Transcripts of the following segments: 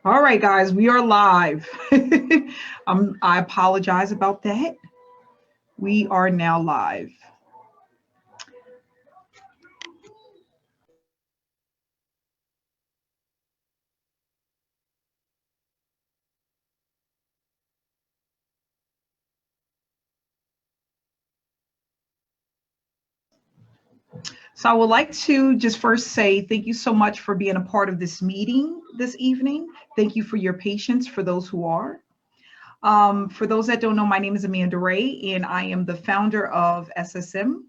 All right, guys, we are live. I apologize about that. We are now live. So I would like to just first say thank you so much for being a part of this meeting this evening. Thank you for your patience for those who are. For those that don't know, my name is Amanda Wray, and I am the founder of SSM.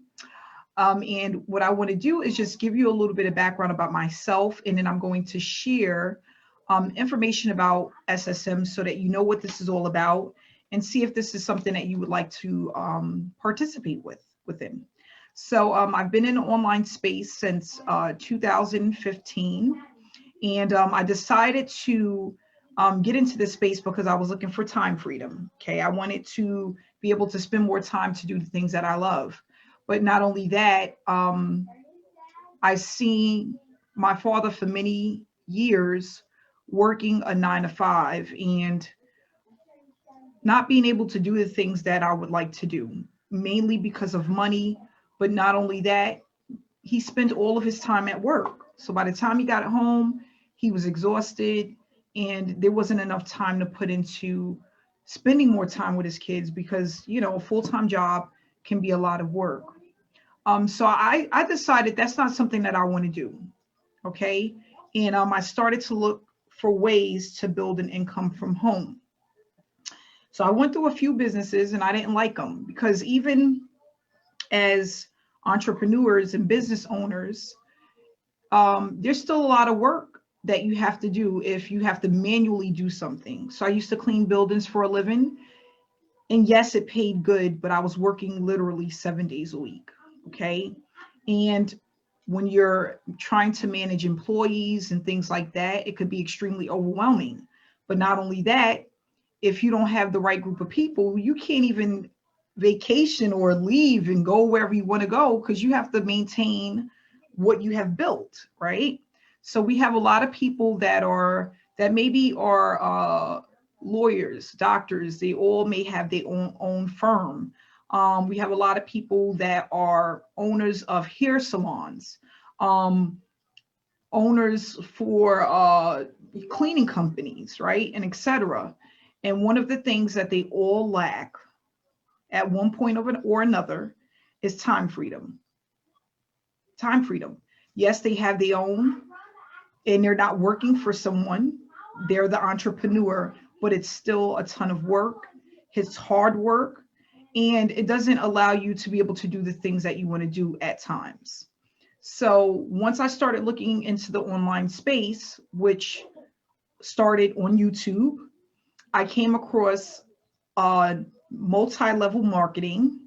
And what I want to do is just give you a little bit of background about myself, and then I'm going to share information about SSM so that you know what this is all about and see if this is something that you would like to participate within. So I've been in the online space since 2015, and I decided to get into this space because I was looking for time freedom. Okay, I wanted to be able to spend more time to do the things that I love. But not only that, I seen my father for many years working a 9 to 5 and not being able to do the things that I would like to do, mainly because of money. But not only that, he spent all of his time at work. So by the time he got home, he was exhausted and there wasn't enough time to put into spending more time with his kids because, a full-time job can be a lot of work. So I decided that's not something that I want to do. Okay. And I started to look for ways to build an income from home. So I went through a few businesses and I didn't like them because even as entrepreneurs and business owners, there's still a lot of work that you have to do if you have to manually do something. So I used to clean buildings for a living. And yes, it paid good, but I was working literally 7 days a week. Okay. And when you're trying to manage employees and things like that, it could be extremely overwhelming. But not only that, if you don't have the right group of people, you can't even vacation or leave and go wherever you want to go because you have to maintain what you have built, right? So we have a lot of people that maybe are lawyers, doctors. They all may have their own firm. We have a lot of people that are owners of hair salons, um, owners for cleaning companies, right, and etc. And one of the things that they all lack at one point or another is time freedom. Time freedom. Yes, they have their own, and they're not working for someone. They're the entrepreneur, but it's still a ton of work. It's hard work, and it doesn't allow you to be able to do the things that you want to do at times. So once I started looking into the online space, which started on YouTube, I came across multi-level marketing.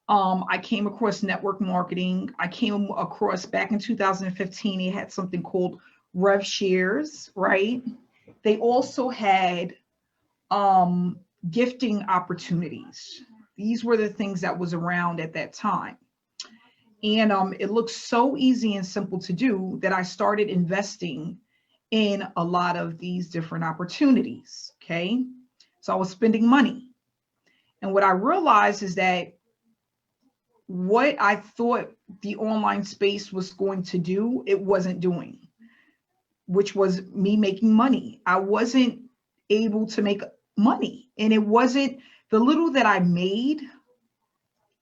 I came across network marketing. I came across back in 2015, they had something called Rev Shares, right? They also had um, gifting opportunities. These were the things that was around at that time. And it looked so easy and simple to do that I started investing in a lot of these different opportunities. Okay. So I was spending money. And what I realized is that what I thought the online space was going to do, it wasn't doing, which was me making money. I wasn't able to make money. And it wasn't the little that I made,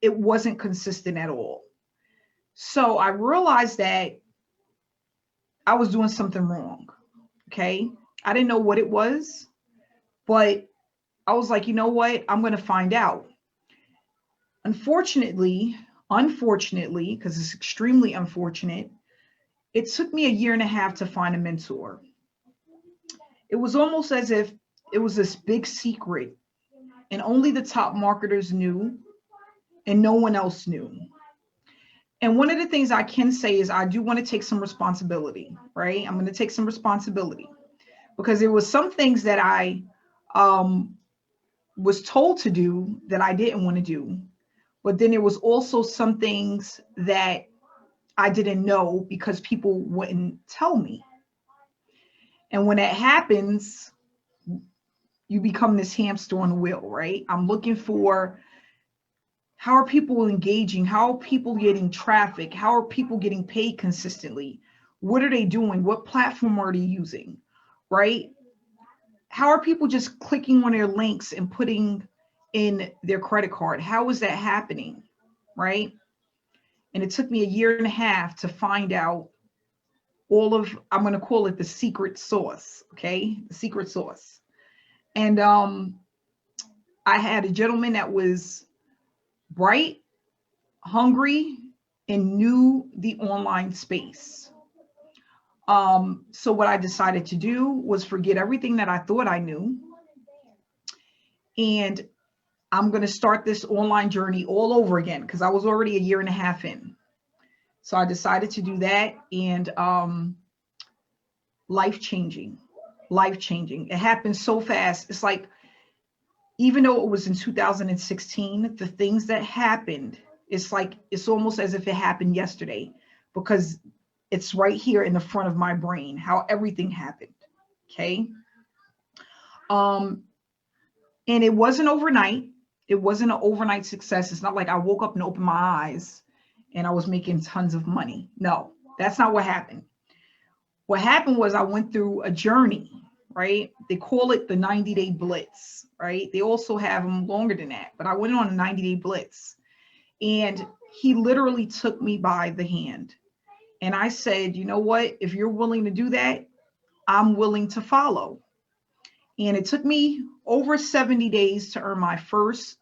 it wasn't consistent at all. So I realized that I was doing something wrong. Okay. I didn't know what it was, but I was like, you know what? I'm going to find out. Unfortunately, because it's extremely unfortunate, it took me a year and a half to find a mentor. It was almost as if it was this big secret and only the top marketers knew and no one else knew. And one of the things I can say is I do want to take some responsibility, right? I'm going to take some responsibility because there was some things that I um, was told to do that I didn't want to do. But then there was also some things that I didn't know because people wouldn't tell me. And when that happens, you become this hamster on the wheel, right? I'm looking for, how are people engaging? How are people getting traffic? How are people getting paid consistently? What are they doing? What platform are they using, right? How are people just clicking on their links and putting in their credit card? How is that happening, right? And it took me a year and a half to find out all of, I'm going to call it the secret sauce, okay? The secret sauce. And I had a gentleman that was bright, hungry, and knew the online space. So what I decided to do was forget everything that I thought I knew. And I'm going to start this online journey all over again because I was already a year and a half in. So I decided to do that, and life changing. It happened so fast. It's like, even though it was in 2016, the things that happened, it's like, it's almost as if it happened yesterday, because it's right here in the front of my brain, how everything happened. Okay. And it wasn't overnight. It wasn't an overnight success. It's not like I woke up and opened my eyes and I was making tons of money. No, that's not what happened. What happened was I went through a journey, right? They call it the 90-day blitz, right? They also have them longer than that, but I went on a 90-day blitz, and he literally took me by the hand. And I said, you know what? If you're willing to do that, I'm willing to follow. And it took me over 70 days to earn my first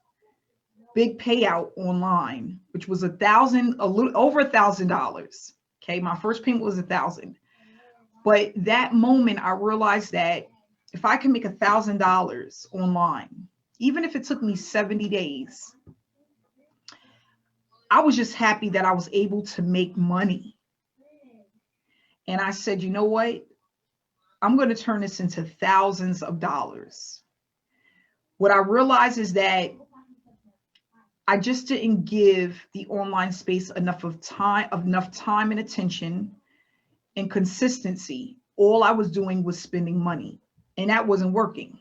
big payout online, which was a little over $1,000. Okay. My first payment was 1,000. But that moment, I realized that if I can make $1,000 online, even if it took me 70 days, I was just happy that I was able to make money. And I said, you know what? I'm going to turn this into thousands of dollars. What I realized is that I just didn't give the online space enough time and attention and consistency. All I was doing was spending money, and that wasn't working.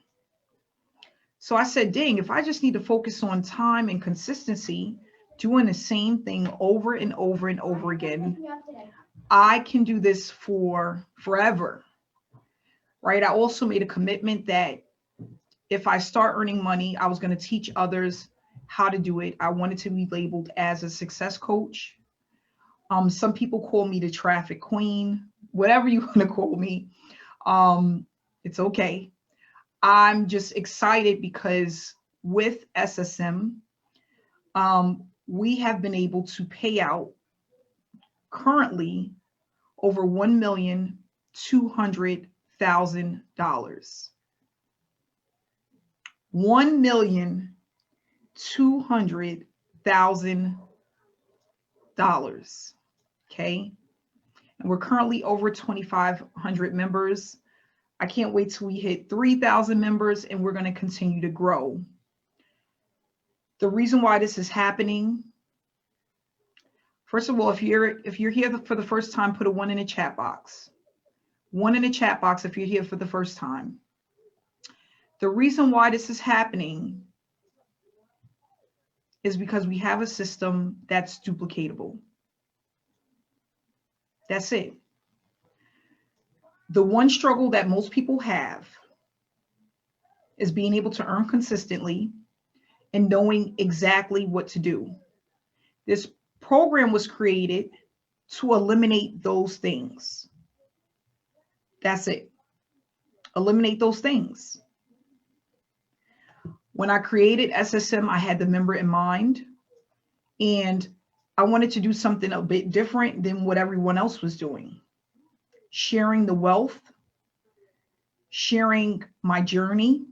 So I said, dang, if I just need to focus on time and consistency, doing the same thing over and over and over again, I can do this for forever, right? I also made a commitment that if I start earning money, I was going to teach others how to do it. I wanted to be labeled as a success coach. Some people call me the traffic queen, whatever you want to call me. It's okay. I'm just excited because with SSM, we have been able to pay out currently over $1,200,000. $1,200,000. Okay. And we're currently over 2,500 members. I can't wait till we hit 3,000 members, and we're going to continue to grow. The reason why this is happening, first of all, if you're here for the first time, put a 1 in the chat box. 1 in the chat box if you're here for the first time. The reason why this is happening is because we have a system that's duplicatable. That's it. The one struggle that most people have is being able to earn consistently and knowing exactly what to do. This program was created to eliminate those things. That's it. Eliminate those things. When I created SSM, I had the member in mind, and I wanted to do something a bit different than what everyone else was doing. Sharing the wealth, sharing my journey,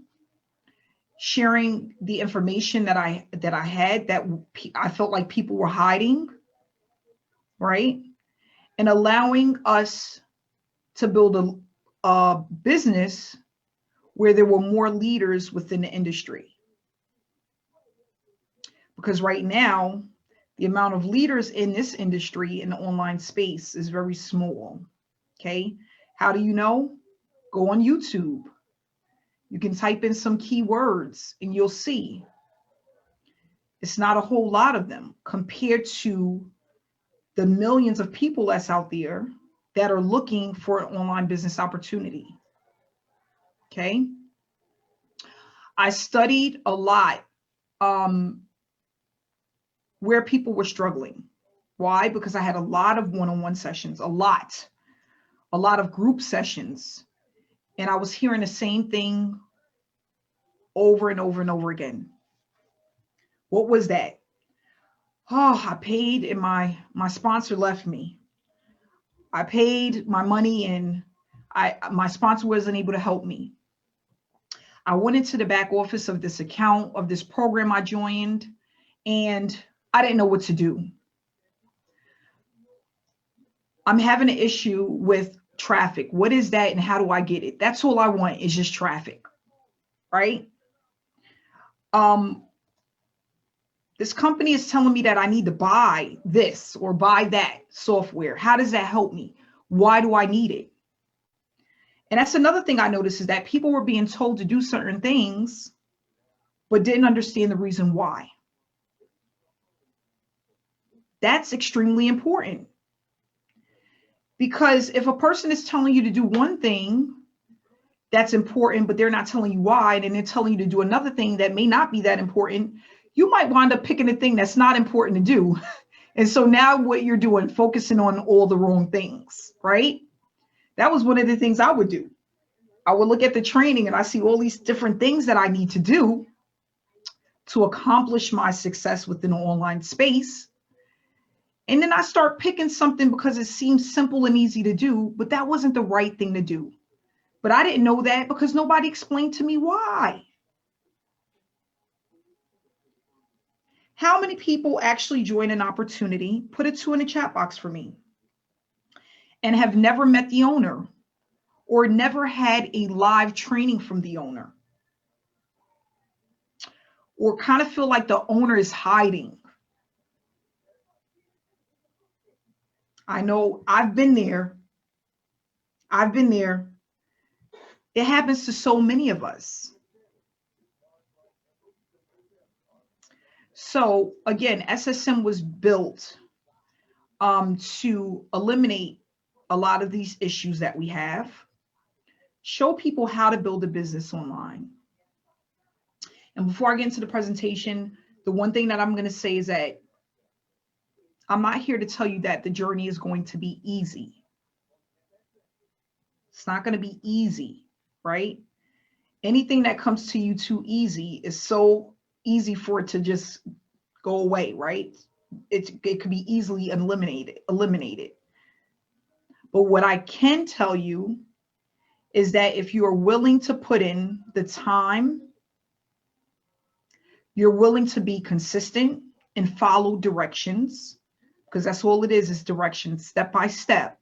sharing the information that I had that I felt like people were hiding, right? And allowing us to build a business where there were more leaders within the industry. Because right now, the amount of leaders in this industry in the online space is very small. Okay. How do you know? Go on YouTube. You can type in some keywords and you'll see it's not a whole lot of them compared to the millions of people that's out there that are looking for an online business opportunity. Okay. I studied a lot where people were struggling. Why? Because I had a lot of one-on-one sessions, a lot of group sessions. And I was hearing the same thing over and over and over again. What was that? Oh, I paid and my sponsor left me. I paid my money and my sponsor wasn't able to help me. I went into the back office of this account, of this program I joined, and I didn't know what to do. I'm having an issue with traffic. What is that and how do I get it? That's all I want is just traffic, right? This company is telling me that I need to buy this or buy that software. How does that help me? Why do I need it? And that's another thing I noticed is that people were being told to do certain things, but didn't understand the reason why. That's extremely important. Because if a person is telling you to do one thing that's important, but they're not telling you why, and then they're telling you to do another thing that may not be that important, you might wind up picking a thing that's not important to do. And so now what you're doing, focusing on all the wrong things, right? That was one of the things I would do. I would look at the training and I see all these different things that I need to do to accomplish my success within an online space. And then I start picking something because it seems simple and easy to do, but that wasn't the right thing to do. But I didn't know that because nobody explained to me why. How many people actually join an opportunity, put a 2 in the chat box for me, and have never met the owner or never had a live training from the owner, or kind of feel like the owner is hiding? I know I've been there. It happens to so many of us. So again, SSM was built to eliminate a lot of these issues that we have, show people how to build a business online. And before I get into the presentation, the one thing that I'm going to say is that I'm not here to tell you that the journey is going to be easy. It's not going to be easy, right? Anything that comes to you too easy is so easy for it to just go away, right? It could be easily eliminated. But what I can tell you is that if you are willing to put in the time, you're willing to be consistent and follow directions, because that's all it is directions, step by step,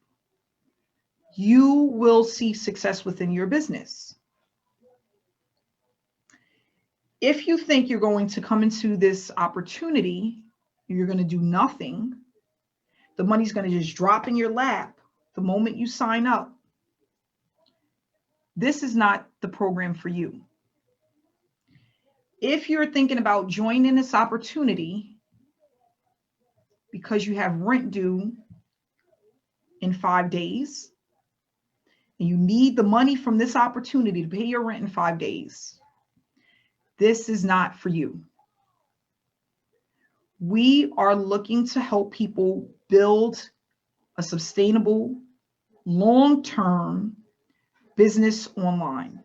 you will see success within your business. If you think you're going to come into this opportunity, you're going to do nothing, the money's going to just drop in your lap the moment you sign up, this is not the program for you. If you're thinking about joining this opportunity because you have rent due in 5 days and you need the money from this opportunity to pay your rent in 5 days, this is not for you. We are looking to help people build a sustainable, long-term business online.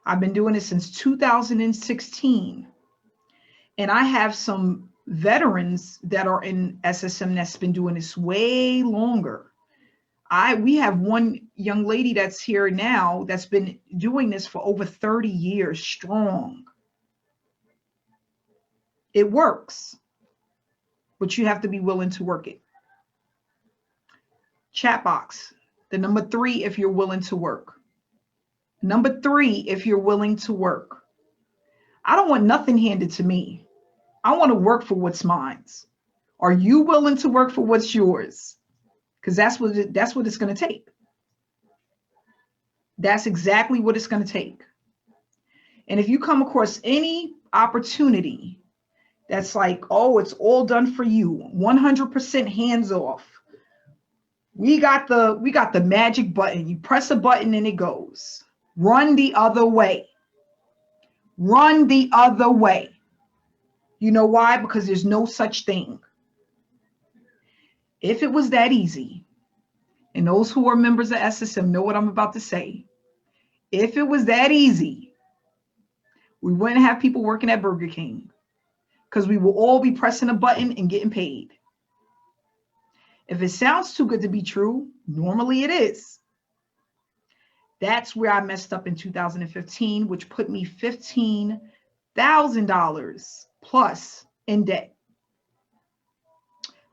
I've been doing this since 2016, and I have some veterans that are in SSM that's been doing this way longer. We have one young lady that's here now that's been doing this for over 30 years strong. It works, but you have to be willing to work it. Chat box, the number 3 if you're willing to work. Number 3 if you're willing to work. I don't want nothing handed to me. I want to work for what's mine. Are you willing to work for what's yours? Because that's what it's going to take. That's exactly what it's going to take. And if you come across any opportunity that's like, oh, it's all done for you, 100% hands off. We got the magic button. You press a button and it goes. Run the other way. Run the other way. You know why? Because there's no such thing. If it was that easy, and those who are members of SSM know what I'm about to say. If it was that easy, we wouldn't have people working at Burger King, because we will all be pressing a button and getting paid. If it sounds too good to be true, normally it is. That's where I messed up in 2015, which put me $15,000 plus in debt.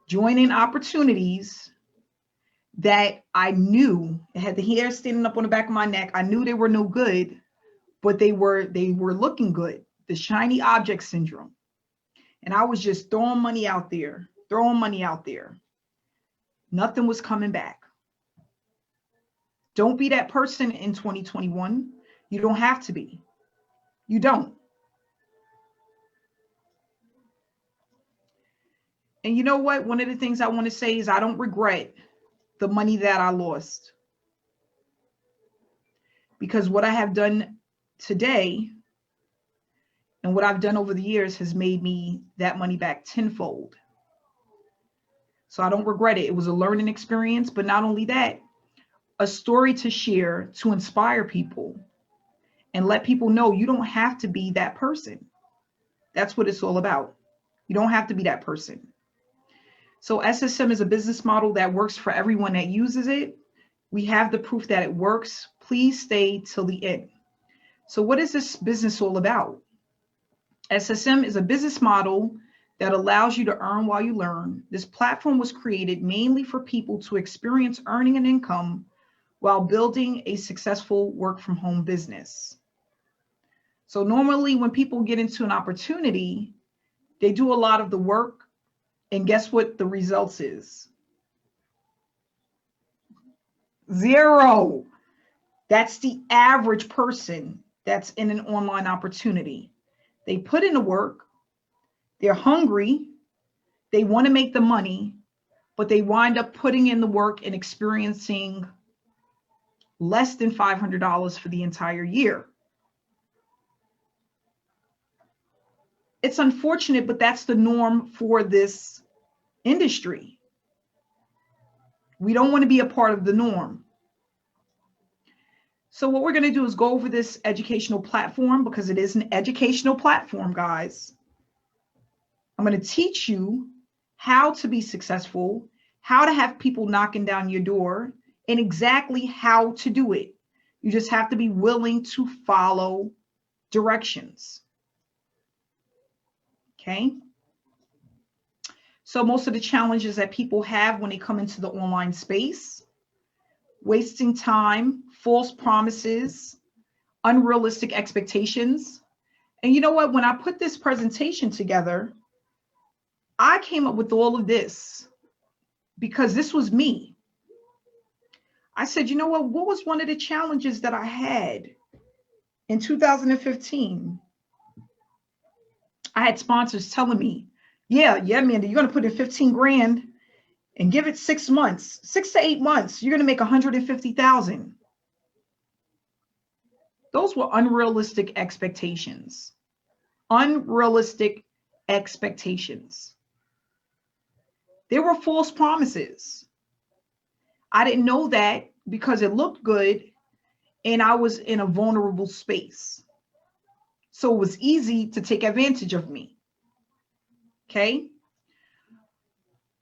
Joining opportunities that I knew had the hair standing up on the back of my neck. I knew they were no good, but they were looking good. The shiny object syndrome. And I was just throwing money out there. Nothing was coming back. Don't be that person in 2021. You don't have to be. You don't. And you know what? One of the things I want to say is I don't regret the money that I lost. Because what I have done today and what I've done over the years has made me that money back tenfold. So I don't regret it. It was a learning experience, but not only that, a story to share to inspire people and let people know you don't have to be that person. That's what it's all about. You don't have to be that person. So SSM is a business model that works for everyone that uses it. We have the proof that it works. Please stay till the end. So what is this business all about? SSM is a business model that allows you to earn while you learn. This platform was created mainly for people to experience earning an income while building a successful work from home business. So normally when people get into an opportunity, they do a lot of the work, and guess what the results is? Zero. That's the average person that's in an online opportunity. They put in the work, they're hungry, they want to make the money, but they wind up putting in the work and experiencing less than $500 for the entire year. It's unfortunate, but that's the norm for this industry. We don't want to be a part of the norm. So what we're going to do is go over this educational platform, because it is an educational platform, guys. I'm going to teach you how to be successful, how to have people knocking down your door, and exactly how to do it. You just have to be willing to follow directions. Okay? So most of the challenges that people have when they come into the online space: wasting time, false promises, unrealistic expectations. And you know what? When I put this presentation together, I came up with all of this because this was me. I said, you know what was one of the challenges that I had in 2015? I had sponsors telling me, yeah, Amanda, you're going to put in 15 grand and give it 6 months, 6 to 8 months, you're going to make 150,000. Those were unrealistic expectations. Unrealistic expectations. They were false promises. I didn't know that because it looked good and I was in a vulnerable space. So it was easy to take advantage of me. Okay?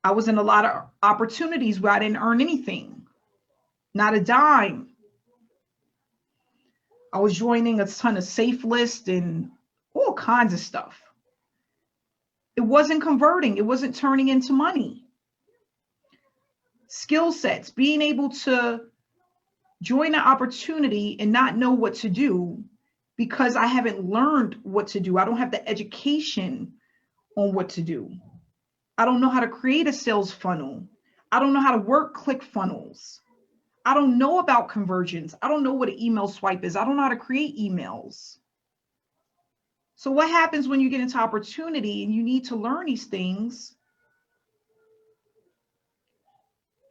I was in a lot of opportunities where I didn't earn anything, not a dime. I was joining a ton of safe lists and all kinds of stuff. It wasn't converting. It wasn't turning into money. Skill sets, being able to join an opportunity and not know what to do because I haven't learned what to do. I don't have the education on what to do. I don't know how to create a sales funnel. I don't know how to work ClickFunnels. I don't know about conversions. I don't know what an email swipe is. I don't know how to create emails. So what happens when you get into opportunity and you need to learn these things?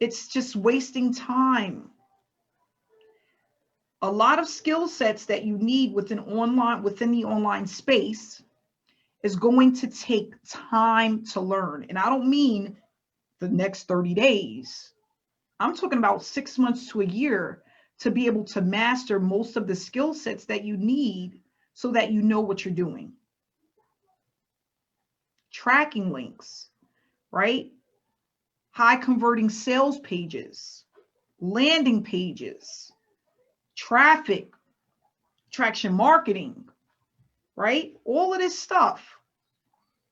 It's just wasting time. A lot of skill sets that you need within the online space is going to take time to learn. And I don't mean the next 30 days. I'm talking about 6 months to a year to be able to master most of the skill sets that you need so that you know what you're doing. Tracking links, right? High converting sales pages, landing pages, traffic, traction marketing, right? All of this stuff.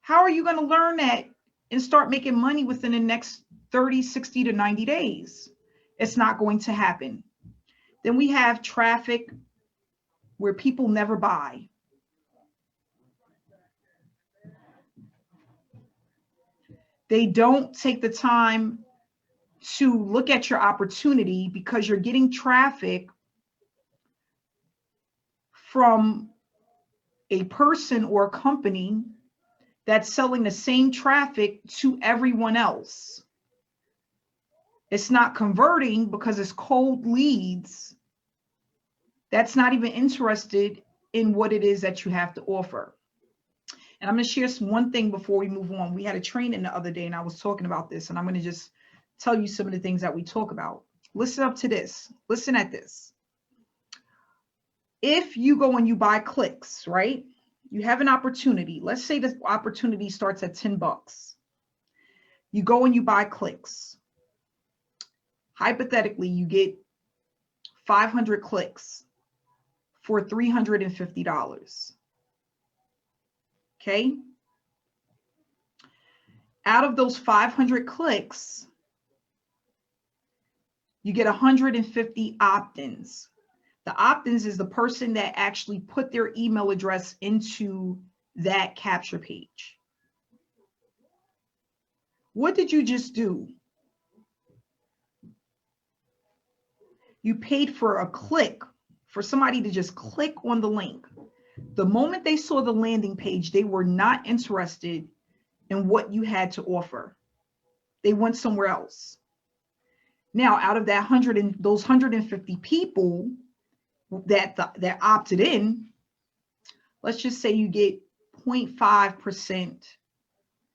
How are you going to learn that and start making money within the next 30, 60 to 90 days? It's not going to happen. Then we have traffic where people never buy. They don't take the time to look at your opportunity because you're getting traffic from a person or a company that's selling the same traffic to everyone else. It's not converting because it's cold leads that's not even interested in what it is that you have to offer. And I'm going to share one thing before we move on. We had a training the other day and I was talking about this, and I'm going to just tell you some of the things that we talk about. Listen up to this. Listen at this. If you go and you buy clicks, right? You have an opportunity. Let's say the opportunity starts at $10. You go and you buy clicks. Hypothetically, you get 500 clicks for $350. Okay. Out of those 500 clicks, you get 150 opt-ins. The opt-ins is the person that actually put their email address into that capture page. What did you just do? You paid for a click, for somebody to just click on the link. The moment they saw the landing page, they were not interested in what you had to offer. They went somewhere else. Now, out of that those 150 people that opted in, let's just say you get 0.5%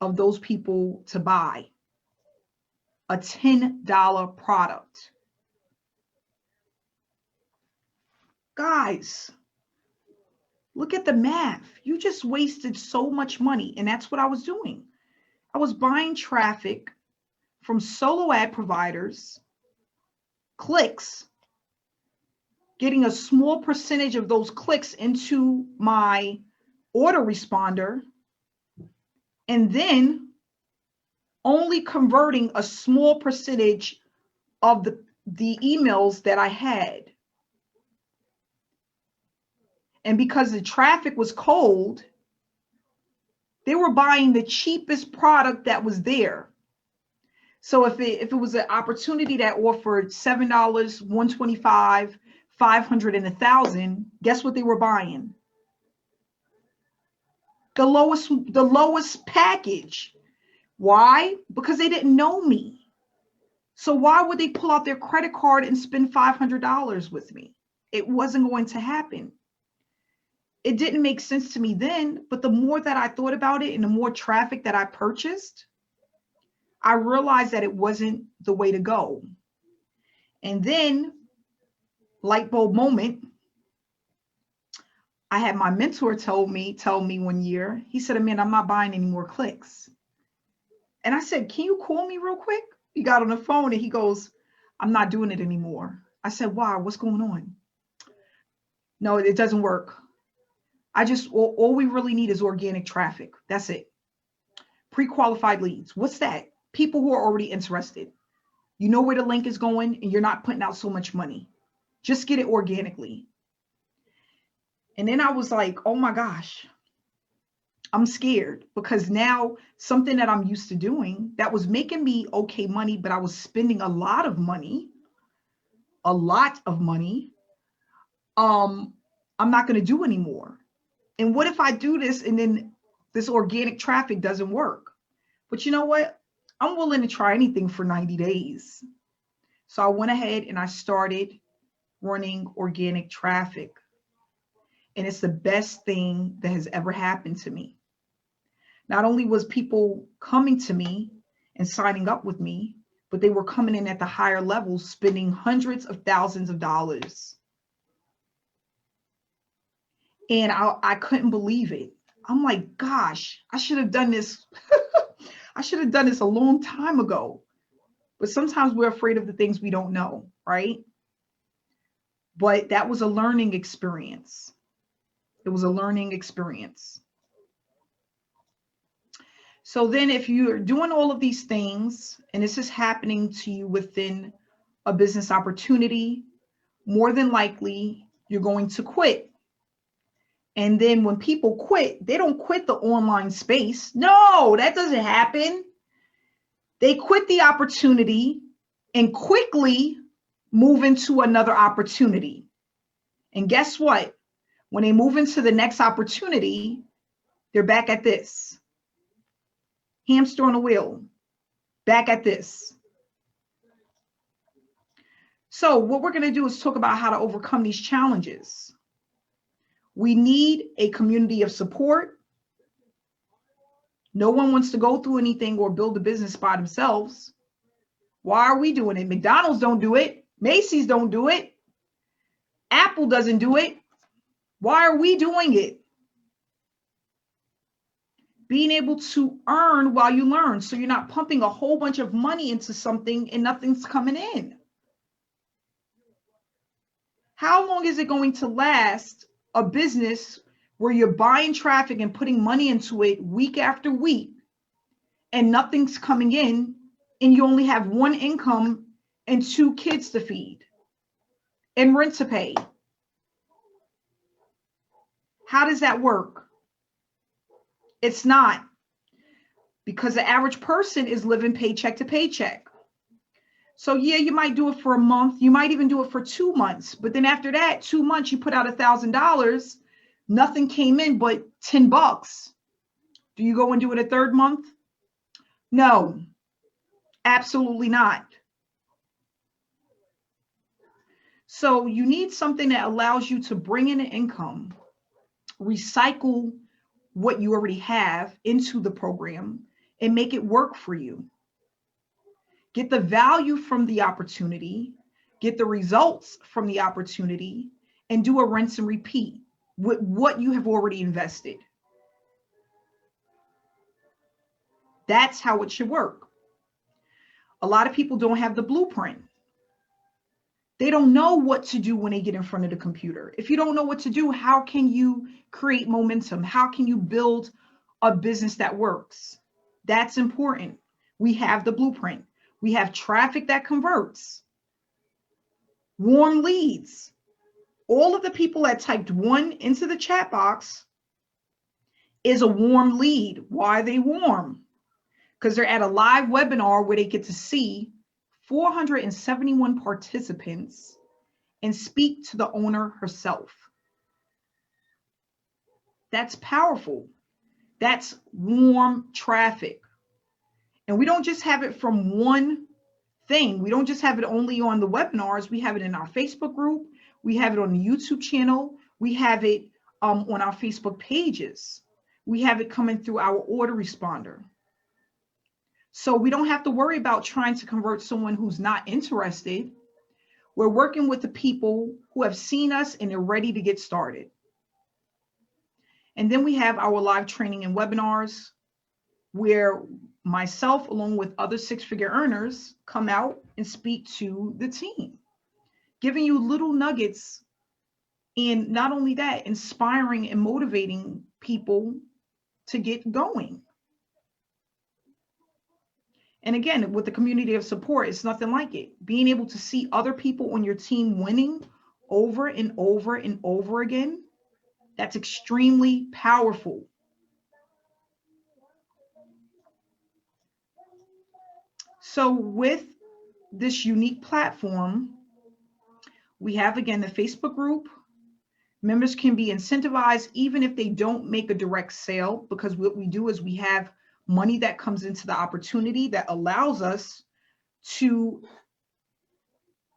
of those people to buy a $10 product. Guys, look at the math. You just wasted so much money. And that's what I was doing. I was buying traffic from solo ad providers, clicks, getting a small percentage of those clicks into my autoresponder, and then only converting a small percentage of the emails that I had. And because the traffic was cold, they were buying the cheapest product that was there. So if it was an opportunity that offered $7, $125, $500, and $1,000, guess what they were buying? The lowest package. Why? Because they didn't know me. So why would they pull out their credit card and spend $500 with me? It wasn't going to happen. It didn't make sense to me then, but the more that I thought about it and the more traffic that I purchased, I realized that it wasn't the way to go. And then, light bulb moment, I had my mentor tell me one year, he said, Amanda, I'm not buying any more clicks. And I said, can you call me real quick? He got on the phone and he goes, I'm not doing it anymore. I said, why? What's going on? No, it doesn't work. All we really need is organic traffic. That's it. Pre-qualified leads. What's that? People who are already interested. You know where the link is going and you're not putting out so much money. Just get it organically. And then I was like, oh my gosh, I'm scared, because now something that I'm used to doing that was making me okay money, but I was spending a lot of money a lot of money, I'm not going to do anymore. And what if I do this and then this organic traffic doesn't work? But you know what? I'm willing to try anything for 90 days. So I went ahead and I started running organic traffic. And it's the best thing that has ever happened to me. Not only was people coming to me and signing up with me, but they were coming in at the higher levels, spending hundreds of thousands of dollars. And I couldn't believe it. I'm like, gosh, I should have done this. I should have done this a long time ago. But sometimes we're afraid of the things we don't know, right? But that was a learning experience. It was a learning experience. So then if you're doing all of these things and this is happening to you within a business opportunity, more than likely you're going to quit. And then when people quit, they don't quit the online space. No, that doesn't happen. They quit the opportunity and quickly move into another opportunity. And guess what? When they move into the next opportunity, they're back at this. Hamster on a wheel, back at this. So what we're going to do is talk about how to overcome these challenges. We need a community of support. No one wants to go through anything or build a business by themselves. Why are we doing it? McDonald's don't do it. Macy's don't do it. Apple doesn't do it. Why are we doing it? Being able to earn while you learn. So you're not pumping a whole bunch of money into something and nothing's coming in. How long is it going to last, a business where you're buying traffic and putting money into it week after week and nothing's coming in and you only have one income and 2 kids to feed and rent to pay? How does that work? It's not, because the average person is living paycheck to paycheck. So yeah, you might do it for a month. You might even do it for 2 months. But then after that, 2 months, you put out $1,000. Nothing came in but $10. Do you go and do it a third month? No, absolutely not. So you need something that allows you to bring in an income, recycle what you already have into the program and make it work for you. Get the value from the opportunity, get the results from the opportunity, and do a rinse and repeat with what you have already invested. That's how it should work. A lot of people don't have the blueprint. They don't know what to do when they get in front of the computer. If you don't know what to do, how can you create momentum? How can you build a business that works? That's important. We have the blueprint. We have traffic that converts, warm leads. All of the people that typed 1 into the chat box is a warm lead. Why are they warm? Because they're at a live webinar where they get to see 471 participants and speak to the owner herself. That's powerful. That's warm traffic. And we don't just have it from one thing. We don't just have it only on the webinars. We have it in our Facebook group. We have it on the YouTube channel. We have it on our Facebook pages. We have it coming through our autoresponder. So we don't have to worry about trying to convert someone who's not interested. We're working with the people who have seen us and they're ready to get started. And then we have our live training and webinars where myself, along with other 6-figure earners, come out and speak to the team, giving you little nuggets. And not only that, inspiring and motivating people to get going. And again, with the community of support, it's nothing like it. Being able to see other people on your team winning over and over and over again, that's extremely powerful. So with this unique platform, We have, again, the Facebook group. Members can be incentivized even if they don't make a direct sale, because what we do is we have money that comes into the opportunity that allows us to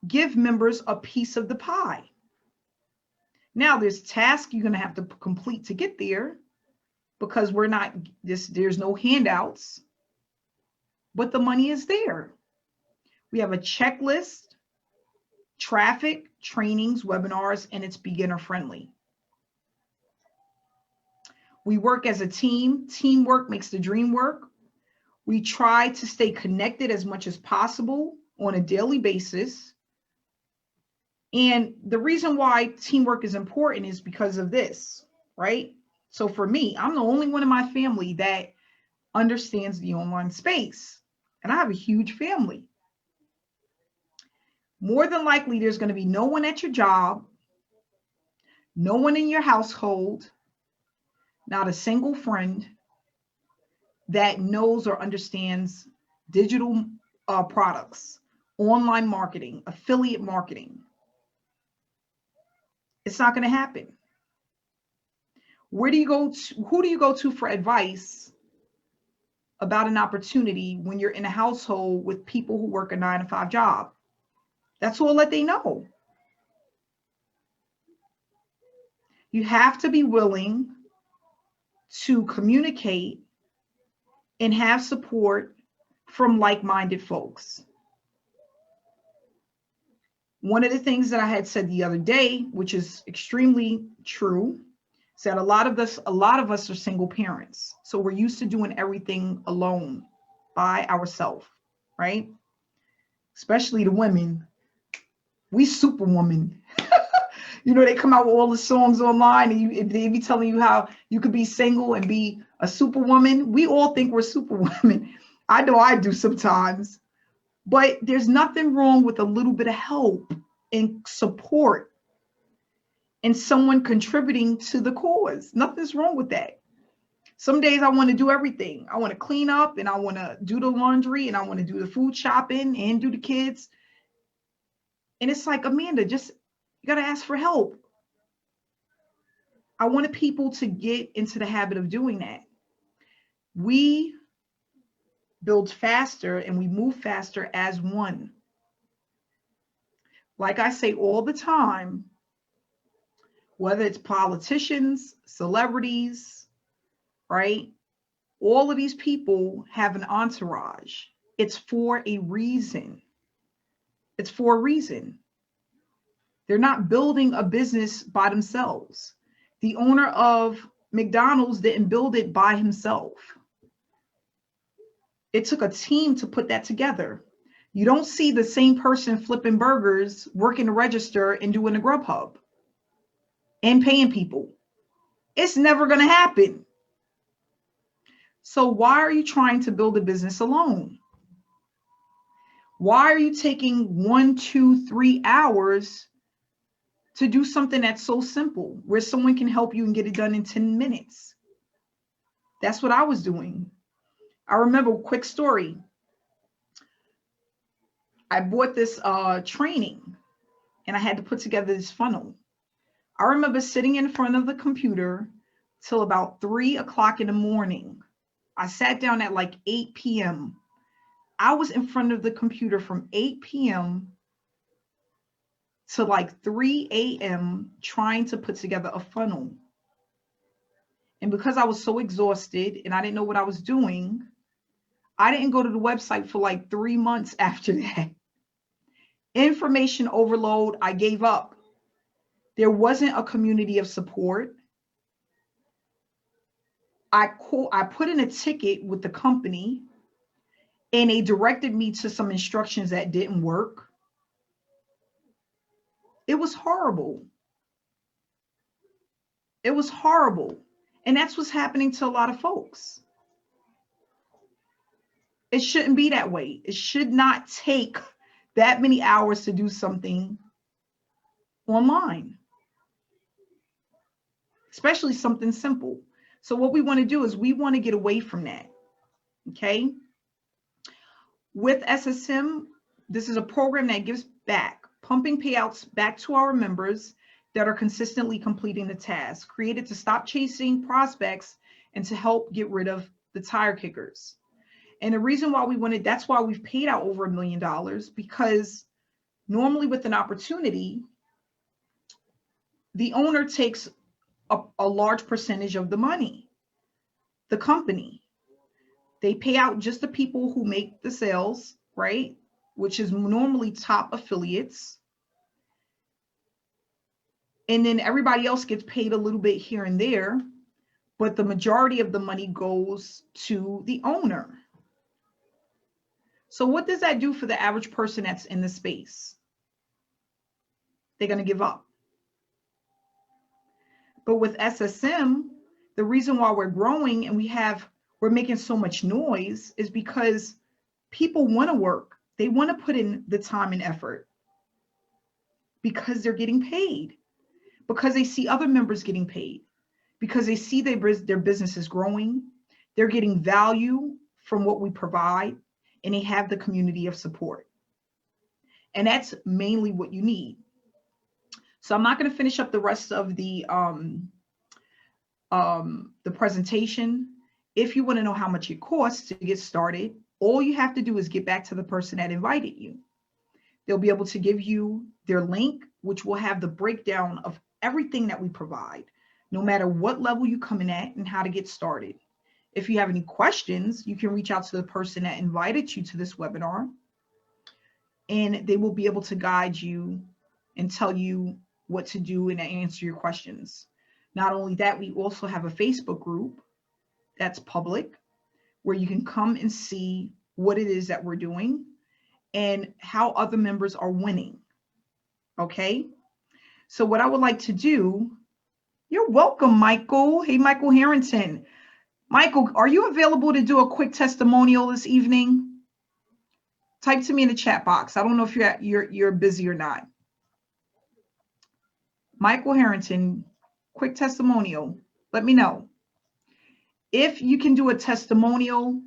give members a piece of the pie. Now, there's tasks you're going to have to complete to get there, because there's no handouts, but the money is there. We have a checklist, traffic, trainings, webinars, and it's beginner friendly. We work as a team. Teamwork makes the dream work. We try to stay connected as much as possible on a daily basis. And the reason why teamwork is important is because of this, right? So for me, I'm the only one in my family that understands the online space, and I have a huge family. More than likely, there's going to be no one at your job, no one in your household, not a single friend that knows or understands digital products, online marketing, affiliate marketing. It's not going to happen. Who do you go to for advice about an opportunity when you're in a household with people who work a 9-to-5 job? That's all that they know. You have to be willing to communicate and have support from like-minded folks. One of the things that I had said the other day, which is extremely true, is that a lot of us are single parents. So we're used to doing everything alone by ourselves, right? Especially the women. We superwoman. You know, they come out with all the songs online, and they be telling you how you could be single and be a superwoman. We all think we're superwomen. I know I do sometimes. But there's nothing wrong with a little bit of help and support and someone contributing to the cause. Nothing's wrong with that. Some days I want to do everything. I want to clean up, and I want to do the laundry, and I want to do the food shopping and do the kids. And it's like, Amanda, you got to ask for help. I wanted people to get into the habit of doing that. We build faster and we move faster as one. Like I say all the time, whether it's politicians, celebrities, right? All of these people have an entourage. It's for a reason. It's for a reason. They're not building a business by themselves. The owner of McDonald's didn't build it by himself. It took a team to put that together. You don't see the same person flipping burgers, working the register, and doing the Grubhub and paying people. It's never going to happen. So why are you trying to build a business alone? Why are you taking 1, 2, 3 hours to do something that's so simple, where someone can help you and get it done in 10 minutes? That's what I was doing. I remember a quick story. I bought this training, and I had to put together this funnel. I remember sitting in front of the computer till about 3 o'clock in the morning. I sat down at like 8 p.m. I was in front of the computer from 8 p.m. to like 3 a.m. trying to put together a funnel. And because I was so exhausted and I didn't know what I was doing, I didn't go to the website for like 3 months after that. Information overload, I gave up. There wasn't a community of support. I put in a ticket with the company, and they directed me to some instructions that didn't work. It was horrible. It was horrible. And that's what's happening to a lot of folks. It shouldn't be that way. It should not take that many hours to do something online, especially something simple. So what we want to do is we want to get away from that. Okay. With SSM, this is a program that gives back pumping payouts back to our members that are consistently completing the task, created to stop chasing prospects and to help get rid of the tire kickers. And the reason why we wanted, that's why we've paid out over $1 million, because normally with an opportunity, the owner takes a large percentage of the money. The company, they pay out just the people who make the sales, right? Which is normally top affiliates. And then everybody else gets paid a little bit here and there, but the majority of the money goes to the owner. So what does that do for the average person that's in the space? They're going to give up. But with SSM, the reason why we're growing and we're making so much noise is because people want to work. They want to put in the time and effort because they're getting paid, because they see other members getting paid, because they see their business is growing. They're getting value from what we provide, and they have the community of support. And that's mainly what you need. So I'm not going to finish up the rest of the presentation. If you want to know how much it costs to get started, all you have to do is get back to the person that invited you. They'll be able to give you their link, which will have the breakdown of everything that we provide, no matter what level you come in at and how to get started. If you have any questions, you can reach out to the person that invited you to this webinar, and they will be able to guide you and tell you what to do and answer your questions. Not only that, we also have a Facebook group that's public where you can come and see what it is that we're doing and how other members are winning. Okay. So what I would like to do, you're welcome, Michael. Hey, Michael Harrington. Michael, are you available to do a quick testimonial this evening? Type to me in the chat box. I don't know if you're busy or not. Michael Harrington, quick testimonial. Let me know. If you can do a testimonial,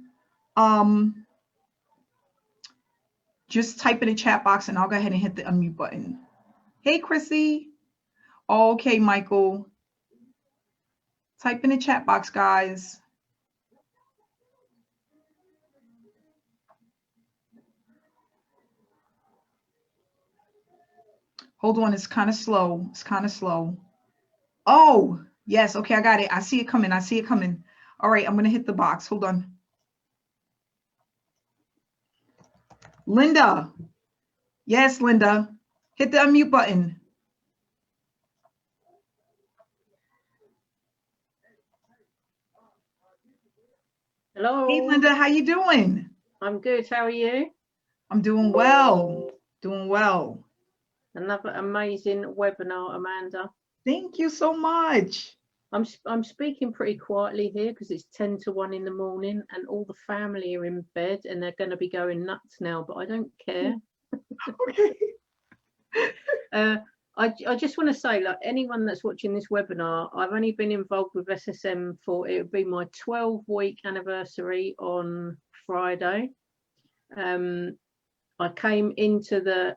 just type in the chat box and I'll go ahead and hit the unmute button. Hey, Chrissy. Okay, Michael. Type in the chat box, guys. Hold on, it's kind of slow. It's kind of slow. Oh, yes. Okay, I got it. I see it coming. I see it coming. All right, I'm going to hit the box. Hold on. Linda. Yes, Linda. Hit the unmute button. Hello. Hey, Linda, how you doing? I'm good. How are you? I'm doing well. Doing well. Another amazing webinar, Amanda. Thank you so much. I'm speaking pretty quietly here because it's 10 to 1 in the morning and all the family are in bed and they're going to be going nuts now, but I don't care. Okay. I just want to say, like, anyone that's watching this webinar, I've only been involved with SSM for, it would be my 12-week anniversary on Friday. I came into the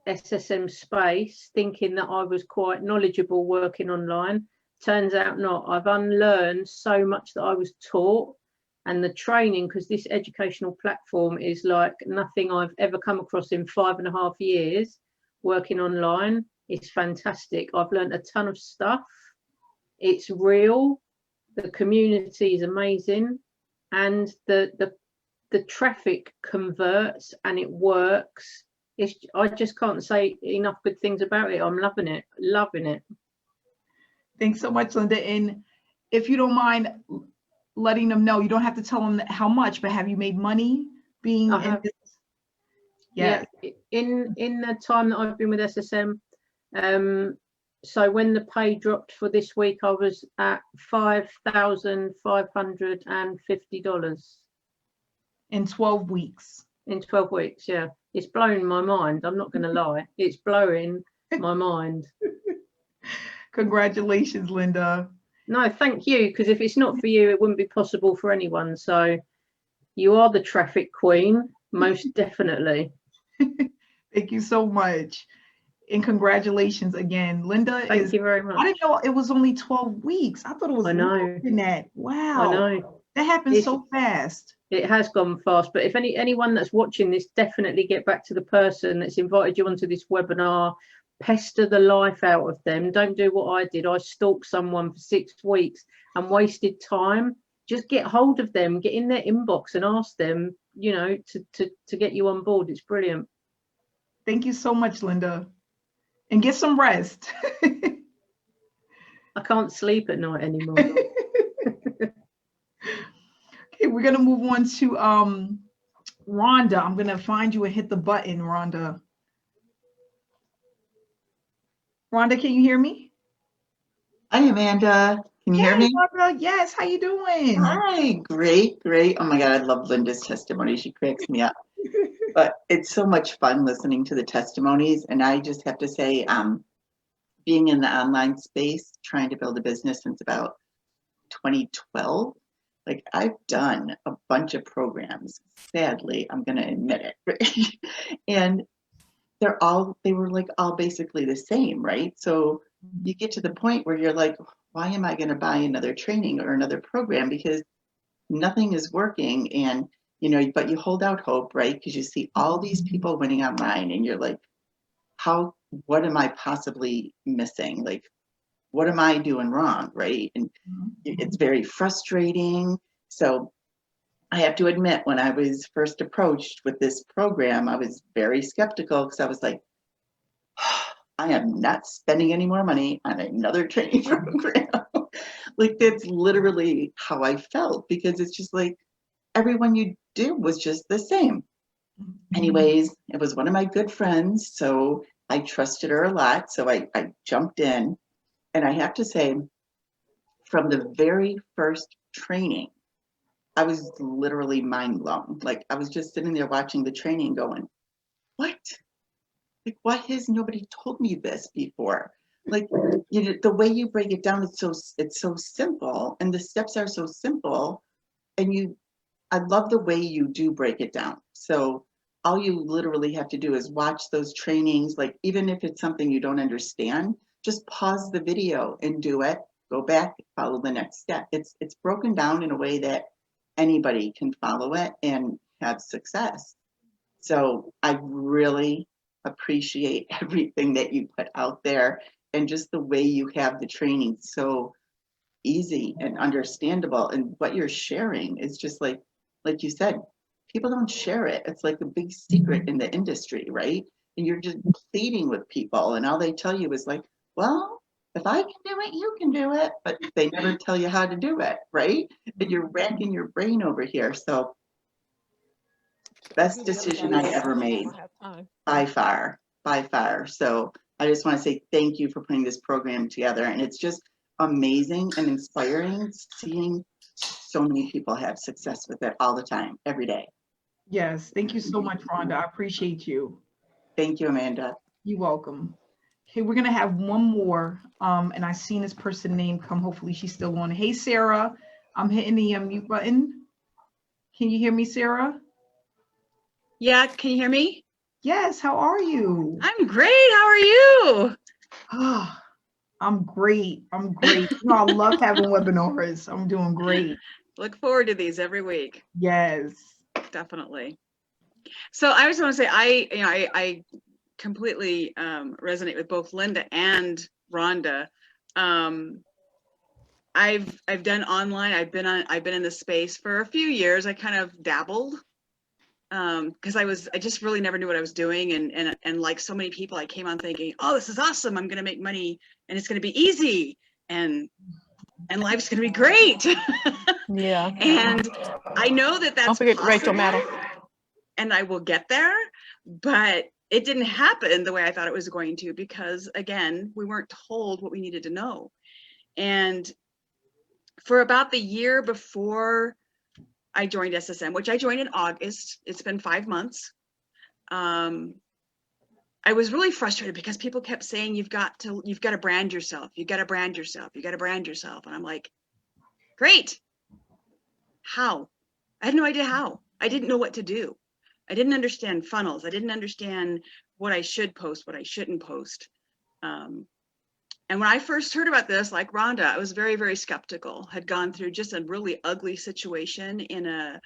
SSM space thinking that I was quite knowledgeable working online. Turns out not. I've unlearned so much that I was taught, and the training, because this educational platform is like nothing I've ever come across in 5.5 years working online. It's fantastic. I've learned a ton of stuff. It's real. The community is amazing, and the traffic converts and it works. I just can't say enough good things about it. I'm loving it, loving it. Thanks so much, Linda. And if you don't mind letting them know, you don't have to tell them how much, but have you made money being in this? Yeah, in the time that I've been with SSM, so when the pay dropped for this week, I was at $5,550 in 12 weeks. In 12 weeks, yeah. It's blowing my mind. I'm not going to lie. It's blowing my mind. Congratulations, Linda. No, thank you, because if it's not for you, it wouldn't be possible for anyone. So you are the traffic queen, most definitely. Thank you so much. And congratulations again. Linda Thank you very I much. didn't know it was only 12 weeks. I thought it was I longer know. than that. I Wow. know. That happened It's, so fast. it has gone fast, but if anyone that's watching this, definitely get back to the person that's invited you onto this webinar. Pester the life out of them. Don't do what I did. I stalked someone for 6 weeks and wasted time. Just get hold of them, get in their inbox and ask them, you know, to get you on board. It's brilliant. Thank you so much, Linda. And get some rest. I can't sleep at night anymore. Okay, we're gonna move on to Rhonda. I'm gonna find you and hit the button, Rhonda. Rhonda, can you hear me? Hi, Amanda. Can you hear me? Rhonda, yes, how you doing? Hi, great, great. Oh my God, I love Linda's testimony. She cracks me up. But it's so much fun listening to the testimonies. And I just have to say, being in the online space, trying to build a business since about 2012, like I've done a bunch of programs. Sadly, I'm going to admit it. And they were like all basically the same, right? So you get to the point where you're like, why am I going to buy another training or another program? Because nothing is working. And, you know, but you hold out hope, right? Because you see all these people winning online and you're like, what am I possibly missing? Like, what am I doing wrong? Right. And it's very frustrating. So I have to admit, when I was first approached with this program, I was very skeptical because I was like, I am not spending any more money on another training program. Like, that's literally how I felt, because it's just like everyone you did was just the same. Anyways, it was one of my good friends, so I trusted her a lot. So I jumped in, and I have to say, from the very first training, I was literally mind blown. Like, I was just sitting there watching the training going, what? Like, why has nobody told me this before? Like, you know, the way you break it down, it's so simple, and the steps are so simple. And I love the way you do break it down. So all you literally have to do is watch those trainings. Like, even if it's something you don't understand, just pause the video and do it. Go back, follow the next step. It's broken down in a way that anybody can follow it and have success. So I really appreciate everything that you put out there, and just the way you have the training so easy and understandable. And what you're sharing is just like you said, people don't share it. It's like a big secret in the industry, right? And you're just pleading with people, and all they tell you is like, well, if I can do it, you can do it. But they never tell you how to do it, right? And you're racking your brain over here. So best decision I ever made, by far, by far. So I just want to say thank you for putting this program together. And it's just amazing and inspiring seeing so many people have success with it all the time, every day. Yes, thank you so much, Rhonda. I appreciate you. Thank you, Amanda. You're welcome. Okay, we're gonna have one more. And I seen this person name come. Hopefully she's still on. Hey, Sarah, I'm hitting the mute button. Can you hear me, Sarah? Yeah, can you hear me? Yes, how are you? I'm great. How are you? Ah, I'm great. I'm great. You know, I love having webinars. I'm doing great. Look forward to these every week. Yes. Definitely. So I just want to say, I completely resonate with both Linda and Rhonda. I've done online. I've been in this space for a few years. I kind of dabbled because I just really never knew what I was doing, and like so many people, I came on thinking, oh, this is awesome. I'm gonna make money and it's gonna be easy and life's gonna be great. Yeah. And I know that that's Don't forget possible, Rachel Maddow. and I will get there, but it didn't happen the way I thought it was going to, because again, we weren't told what we needed to know. And for about the year before I joined SSM, which I joined in August, it's been 5 months. I was really frustrated because people kept saying, you've got to brand yourself. You got to brand yourself. You got to brand yourself. And I'm like, great. How? I had no idea how. I didn't know what to do. I didn't understand funnels. I didn't understand what I should post, what I shouldn't post. And when I first heard about this, like Rhonda, I was very, very skeptical. Had gone through just a really ugly situation in a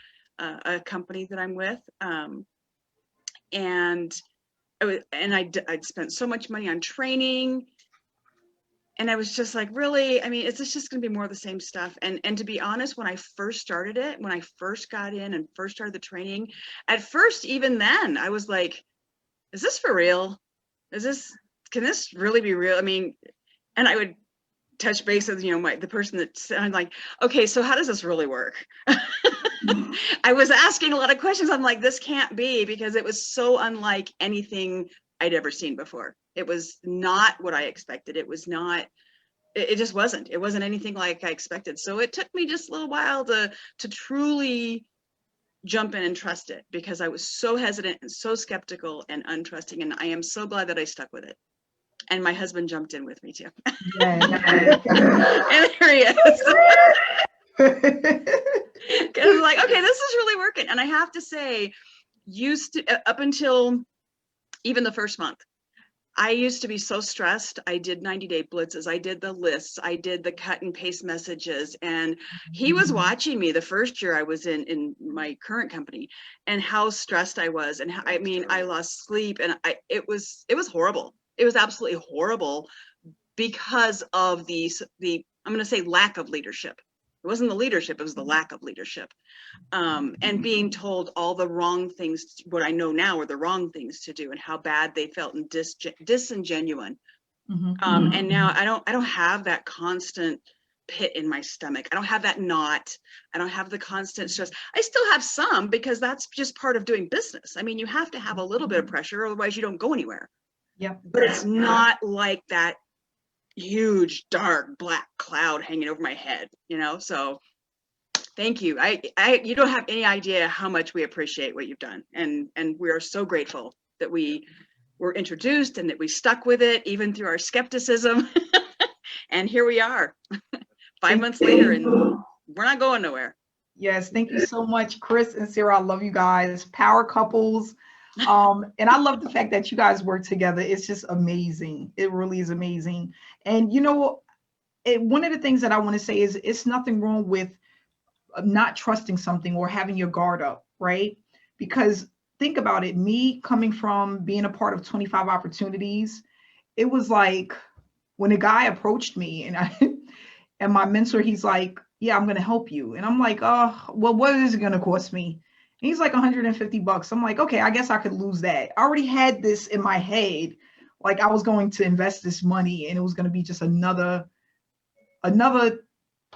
company that I'm with, and I'd spent so much money on training, and I was just like, really? I mean, is this just going to be more of the same stuff? And to be honest, when I first started it, when I first got in and first started the training, at first, even then, I was like, is this for real? Can this really be real? I mean, and I would touch base with, the person that's, I'm like, okay, so how does this really work? I was asking a lot of questions. I'm like, this can't be, because it was so unlike anything I'd ever seen before. It was not what I expected. It was not, it just wasn't. It wasn't anything like I expected. So it took me just a little while to truly jump in and trust it, because I was so hesitant and so skeptical and untrusting. And I am so glad that I stuck with it. And my husband jumped in with me too. Yeah. And there he is. Because I'm like, okay, this is really working. And I have to say, up until even the first month, I used to be so stressed. I did 90-day blitzes. I did the lists. I did the cut and paste messages. And he was watching me the first year I was in my current company, and how stressed I was. And I lost sleep, and it was horrible. It was absolutely horrible, because of the I'm going to say lack of leadership. It wasn't the leadership, it was the lack of leadership. And being told all the wrong things, what I know now are the wrong things to do, and how bad they felt and disingenuine. And now I don't have that constant pit in my stomach. I don't have that knot. I don't have the constant stress. I still have some, because that's just part of doing business. I mean, you have to have a little bit of pressure, otherwise you don't go anywhere. Yep. But it's not like that huge, dark, black cloud hanging over my head, so thank you. You don't have any idea how much we appreciate what you've done. And we are so grateful that we were introduced and that we stuck with it, even through our skepticism. And here we are 5 months later, and we're not going nowhere. Yes, thank you so much, Chris and Sarah. I love you guys. Power couples. And I love the fact that you guys work together. It's just amazing. It really is amazing. And one of the things that I want to say is, it's nothing wrong with not trusting something or having your guard up, right? Because think about it, me coming from being a part of 25 opportunities, it was like when a guy approached me and my mentor, he's like, yeah, I'm going to help you. And I'm like, oh, well, what is it going to cost me? And he's like $150. I'm like, okay, I guess I could lose that. I already had this in my head. Like, I was going to invest this money and it was going to be just another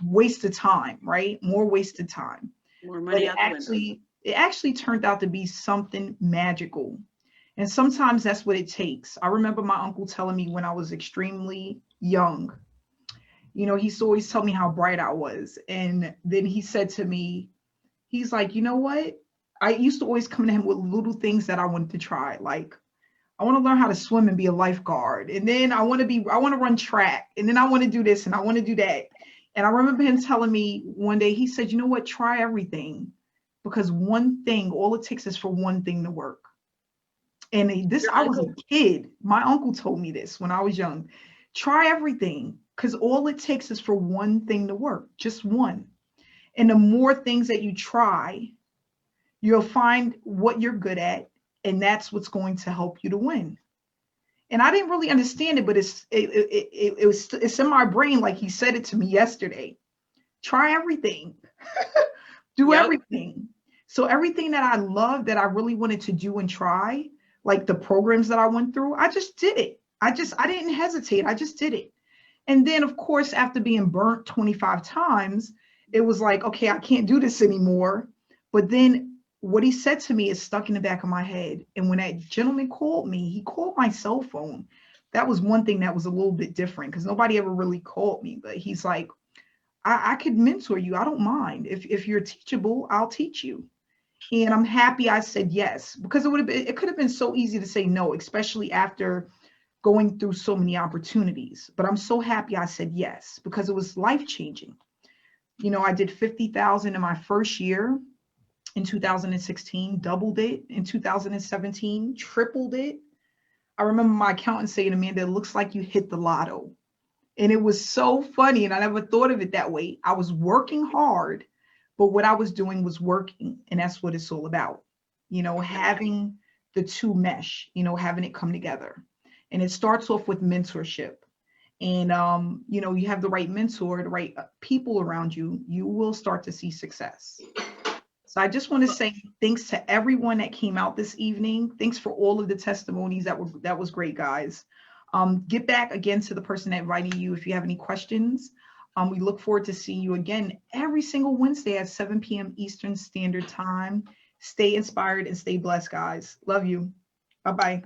waste of time, right? More wasted time. More money out the window. It actually turned out to be something magical. And sometimes that's what it takes. I remember my uncle telling me when I was extremely young, he used to always tell me how bright I was. And then he said to me, he's like, you know what? I used to always come to him with little things that I wanted to try. Like, I want to learn how to swim and be a lifeguard. And then I want to run track. And then I want to do this and I want to do that. And I remember him telling me one day, he said, you know what? Try everything, because one thing, all it takes is for one thing to work. And I was a kid. My uncle told me this when I was young. Try everything, because all it takes is for one thing to work, just one. And the more things that you try, you'll find what you're good at, and that's what's going to help you to win. And I didn't really understand it, but it's in my brain, like he said it to me yesterday. Try everything. Do everything. So everything that I love, that I really wanted to do and try, like the programs that I went through, I just did it. I didn't hesitate. I just did it. And then, of course, after being burnt 25 times, it was like, okay, I can't do this anymore. But then what he said to me is stuck in the back of my head. And when that gentleman called me, he called my cell phone. That was one thing that was a little bit different, because nobody ever really called me. But he's like, I could mentor you. I don't mind. If you're teachable, I'll teach you. And I'm happy I said yes, because it could have been so easy to say no, especially after going through so many opportunities. But I'm so happy I said yes, because it was life-changing. I did 50,000 in my first year. In 2016, doubled it. In 2017, tripled it. I remember my accountant saying, Amanda, it looks like you hit the lotto. And it was so funny. And I never thought of it that way. I was working hard, but what I was doing was working. And that's what it's all about. You know, having the two mesh, you know, having it come together. And it starts off with mentorship. And, you know, you have the right mentor, the right people around you, you will start to see success. So I just want to say thanks to everyone that came out this evening. Thanks for all of the testimonies. That was great, guys. Get back again to the person that invited you if you have any questions. We look forward to seeing you again every single Wednesday at 7 p.m. Eastern Standard Time. Stay inspired and stay blessed, guys. Love you. Bye-bye.